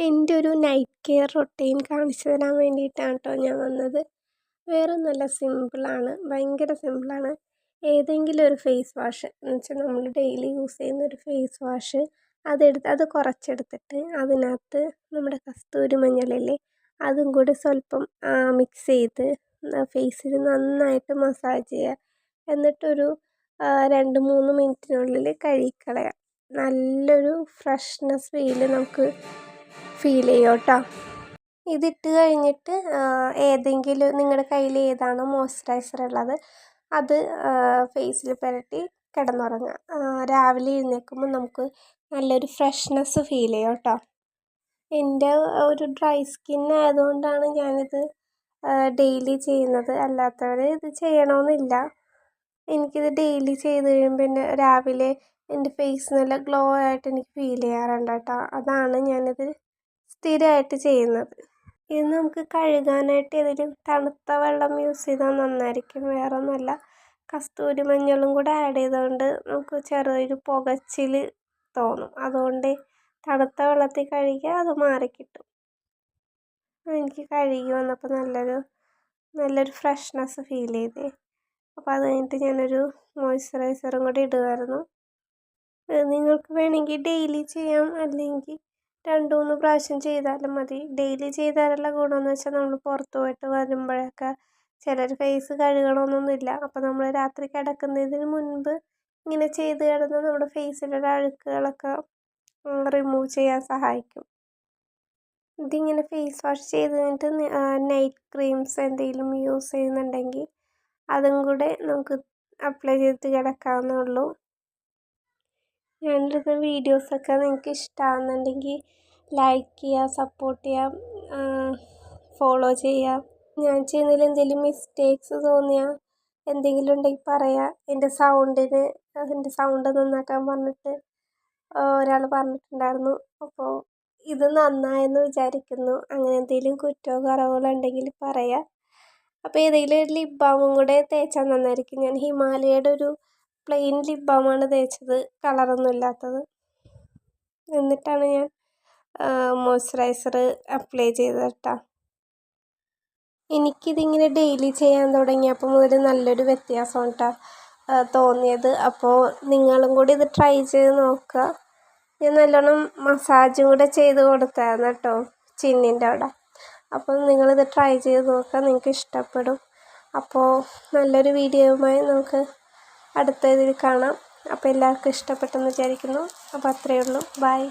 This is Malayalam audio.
എൻ്റെ ഒരു നൈറ്റ് കെയർ റൊട്ടീൻ കാണിച്ചു തരാൻ വേണ്ടിയിട്ടാണ് കേട്ടോ ഞാൻ വന്നത്. വേറെ നല്ല സിമ്പിളാണ്, ഭയങ്കര സിമ്പിളാണ്. ഏതെങ്കിലും ഒരു ഫേസ് വാഷ് എന്ന് വെച്ചാൽ നമ്മൾ ഡെയിലി യൂസ് ചെയ്യുന്ന ഒരു ഫേസ് വാഷ് അത് കുറച്ചെടുത്തിട്ട് അതിനകത്ത് നമ്മുടെ കസ്തൂരി മഞ്ഞളില്ലേ അതും കൂടി സ്വല്പം മിക്സ് ചെയ്ത് ഫേസിൽ നന്നായിട്ട് മസാജ് ചെയ്യുക. എന്നിട്ടൊരു 2-3 മിനിറ്റിനുള്ളിൽ കഴുകിക്കളയാം. നല്ലൊരു ഫ്രഷ്നെസ് നമുക്ക് ഫീൽ ചെയ്യും കേട്ടോ. ഇതിട്ട് കഴിഞ്ഞിട്ട് ഏതെങ്കിലും നിങ്ങളുടെ കയ്യിൽ ഏതാണോ മോയ്സ്ചറൈസർ ഉള്ളത് അത് ഫേസിൽ പുരട്ടി കിടന്നുറങ്ങുക. രാവിലെ എഴുന്നേൽക്കുമ്പോൾ നമുക്ക് നല്ലൊരു ഫ്രഷ്നെസ് ഫീൽ ചെയ്യും കേട്ടോ. എൻ്റെ ഒരു ഡ്രൈ സ്കിൻ ആയതുകൊണ്ടാണ് ഞാനിത് ഡെയിലി ചെയ്യുന്നത്. അല്ലാത്തവർ ഇത് ചെയ്യണമെന്നില്ല. എനിക്കിത് ഡെയിലി ചെയ്ത് കഴിയുമ്പോൾ എൻ്റെ രാവിലെ എൻ്റെ ഫേസ് നല്ല ഗ്ലോ ആയിട്ട് എനിക്ക് ഫീൽ ചെയ്യാറുണ്ട് കേട്ടോ. അതാണ് ഞാനിത് സ്ഥിരമായിട്ട് ചെയ്യുന്നത്. ഇത് നമുക്ക് കഴുകാനായിട്ട് ഏതെങ്കിലും തണുത്ത വെള്ളം യൂസ് ചെയ്താൽ നന്നായിരിക്കും. വേറെ ഒന്നുമല്ല, കസ്തൂരി മഞ്ഞളും കൂടെ ആഡ് ചെയ്തുകൊണ്ട് നമുക്ക് ചെറിയൊരു പുകച്ചിൽ തോന്നും. അതുകൊണ്ട് തണുത്ത വെള്ളത്തിൽ കഴുകിയാൽ അത് മാറിക്കിട്ടും. എനിക്ക് കഴുകി വന്നപ്പോൾ നല്ലൊരു ഫ്രഷ്നെസ് ഫീൽ ചെയ്തേ. അപ്പോൾ അത് കഴിഞ്ഞിട്ട് ഞാനൊരു മോയ്സ്ചറൈസറും കൂടി ഇടുമായിരുന്നു. നിങ്ങൾക്ക് വേണമെങ്കിൽ ഡെയിലി ചെയ്യാം, അല്ലെങ്കിൽ 2-3 പ്രാവശ്യം ചെയ്താലും മതി. ഡെയിലി ചെയ്താലുള്ള ഗുണമെന്ന് വെച്ചാൽ നമ്മൾ പുറത്ത് പോയിട്ട് വരുമ്പോഴൊക്കെ ചിലർ ഫേസ് കഴുകണമെന്നൊന്നുമില്ല. അപ്പോൾ നമ്മൾ രാത്രി കിടക്കുന്നതിന് മുൻപ് ഇങ്ങനെ ചെയ്ത് കിടന്നാൽ നമ്മുടെ ഫേസിലുള്ള അഴുക്കുകളൊക്കെ റിമൂവ് ചെയ്യാൻ സഹായിക്കും. ഇതിങ്ങനെ ഫേസ് വാഷ് ചെയ്ത് കഴിഞ്ഞിട്ട് നൈറ്റ് ക്രീംസ് എന്തെങ്കിലും യൂസ് ചെയ്യുന്നുണ്ടെങ്കിൽ അതും കൂടെ നമുക്ക് അപ്ലൈ ചെയ്തിട്ട് കിടക്കാവുന്നേ ഉള്ളൂ. ഞാനിടുന്ന വീഡിയോസൊക്കെ നിങ്ങൾക്ക് ഇഷ്ടമാകുന്നുണ്ടെങ്കിൽ ലൈക്ക് ചെയ്യുക, സപ്പോർട്ട് ചെയ്യുക, ഫോളോ ചെയ്യുക. ഞാൻ ചെയ്യുന്നതിൽ എന്തെങ്കിലും മിസ്റ്റേക്സ് തോന്നിയാൽ എന്തെങ്കിലും ഉണ്ടെങ്കിൽ പറയുക. എൻ്റെ സൗണ്ട് നന്നാക്കാൻ പറഞ്ഞിട്ട് ഒരാൾ പറഞ്ഞിട്ടുണ്ടായിരുന്നു. അപ്പോൾ ഇത് നന്നായെന്ന് വിചാരിക്കുന്നു. അങ്ങനെ എന്തെങ്കിലും കുറ്റമോ കുറവുകളോ ഉണ്ടെങ്കിൽ പറയുക. അപ്പോൾ ഏതെങ്കിലും ഒരു ലിപ് ബാമും കൂടെ തേച്ചാൽ നന്നായിരിക്കും. ഞാൻ ഹിമാലയയുടെ ഒരു പ്ലെയിൻ ലിപ് ബാമാണ് തേച്ചത്, കളറൊന്നും ഇല്ലാത്തത്. എന്നിട്ടാണ് ഞാൻ മോയ്സ്ചറൈസർ അപ്ലൈ ചെയ്തത് കേട്ടോ. എനിക്കിതിങ്ങനെ ഡെയിലി ചെയ്യാൻ തുടങ്ങിയപ്പോൾ മുതൽ നല്ലൊരു വ്യത്യാസമാണ് കേട്ടോ തോന്നിയത്. അപ്പോൾ നിങ്ങളും കൂടി ഇത് ട്രൈ ചെയ്ത് നോക്കുക. ഞാൻ നല്ലോണം മസാജും കൂടെ ചെയ്ത് കൊടുത്തായിരുന്നു കേട്ടോ ചിന്നിൻ്റെ അവിടെ. അപ്പോൾ നിങ്ങളിത് ട്രൈ ചെയ്ത് നോക്കുക, നിങ്ങൾക്ക് ഇഷ്ടപ്പെടും. അപ്പോൾ നല്ലൊരു വീഡിയോയുമായി നമുക്ക് അടുത്ത ഇതിൽ കാണാം. അപ്പോൾ എല്ലാവർക്കും ഇഷ്ടപ്പെട്ടെന്ന് വിചാരിക്കുന്നു. അപ്പോൾ അത്രയേ ഉള്ളൂ. ബൈ.